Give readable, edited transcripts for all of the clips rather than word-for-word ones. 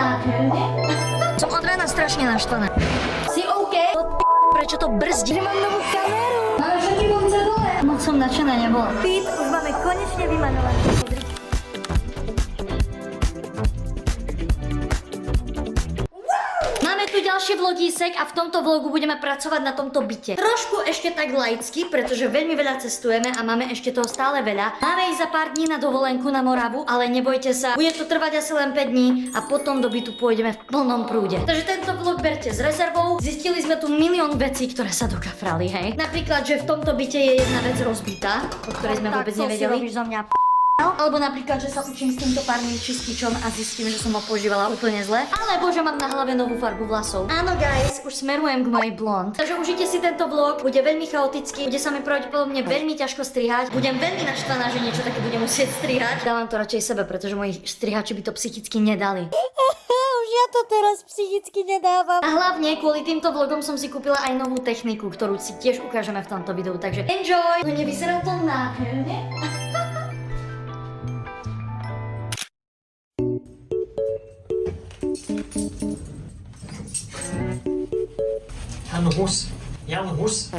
nádherne. Som od rána strašne naštvaná. Si OK? Prečo to brzdí? Že mám novú kameru. Máme všetky konce dole. Moc som nadšená nebola. Pít, už máme konečne vymaľovaný. Máme tu ďalší vlogísek a v tomto vlogu budeme pracovať na tomto byte. Trošku ešte tak laicky, pretože veľmi veľa cestujeme a máme ešte toho stále veľa. Máme ísť za pár dní na dovolenku na Moravu, ale nebojte sa, bude to trvať asi len 5 dní a potom do bytu pôjdeme v plnom prúde. Takže tento vlog berte s rezervou. Zistili sme tu milión vecí, ktoré sa dokafrali, hej. Napríklad, že v tomto byte je jedna vec rozbitá, o ktorej sme vôbec nevedeli. Alebo napríklad, že sa učím s týmto párnym čističom a zistím, že som ho používala úplne zle. Alebo že mám na hlave novú farbu vlasov. Áno guys, už smerujem k mojej blond. Takže užite si tento vlog, bude veľmi chaotický, bude sa mi pravdepodobne veľmi ťažko strihať. Budem veľmi naštvaná, že niečo také budem musieť strihať. Dávam to radšej sebe, pretože moji strihači by to psychicky nedali. Už ja to teraz psychicky nedávam. A hlavne kvôli týmto vlogom som si kúpila aj novú techniku, ktorú si tiež ukážeme v tomto videu. Takže enjoy! No nevyzerá to nádherne. Jan Hus.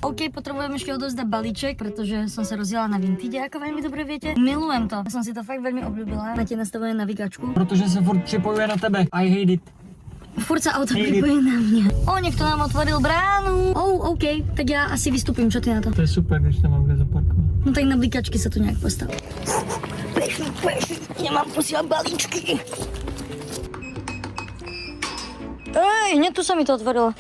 OK, potrebujem ešte odovzdať balíček, pretože som sa rozjela na Vintage, ako veľmi dobre viete. Milujem to. Som si to fakt veľmi obľúbila. Máte nastavené navigačku. Protože se furt připojuje na tebe. I hate it. Furt sa auto pripojí na mňa. Niekto nám otvoril bránu. OK, tak ja asi vystúpim, čo ty na to? To je super, když tam mám kde zaparkovat. No tak na blikačky sa tu nejak postaví. Pešli, nemám posielať balíčky. Hneď tu sa mi to otvorilo.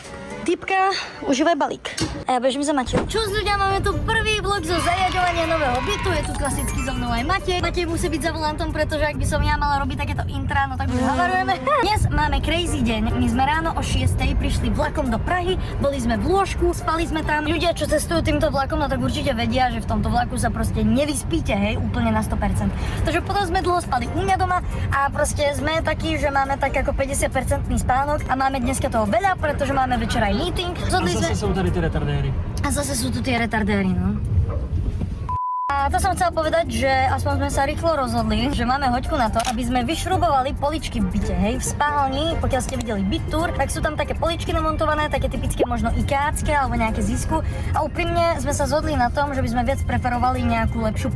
Typka, užívaj balík. A ja bežím za Matejom. Čus ľudia, máme tu prvý vlog zo zajaďovania nového bytu. Je tu klasicky so mnou aj Matej. Matej musí byť za volantom, pretože ak by som ja mala robiť takéto intra, no tak už havarujeme. Dnes máme crazy deň. My sme ráno o 6:00 prišli vlakom do Prahy, boli sme v lôžku, spali sme tam. Ľudia, čo cestujú týmto vlakom, no tak určite vedia, že v tomto vlaku sa proste nevyspíte, hej, úplne na 100%. Takže potom sme dlho spali u mňa doma a proste sme takí, že máme tak ako 50% spánok a máme dneska toho veľa, pretože máme večer aj meeting. A zase jsou tady ty retardéry. A zase sú tu tie retardéry, no. A to som chcela povedať, že aspoň sme sa rýchlo rozhodli, že máme hoďku na to, aby sme vyšrubovali poličky v byte, hej. V spálni, pokiaľ ste videli byt tour, tak sú tam také poličky namontované, také typické možno ikácké alebo nejaké zisku. A úprimne sme sa zhodli na tom, že by sme viac preferovali nejakú lepšiu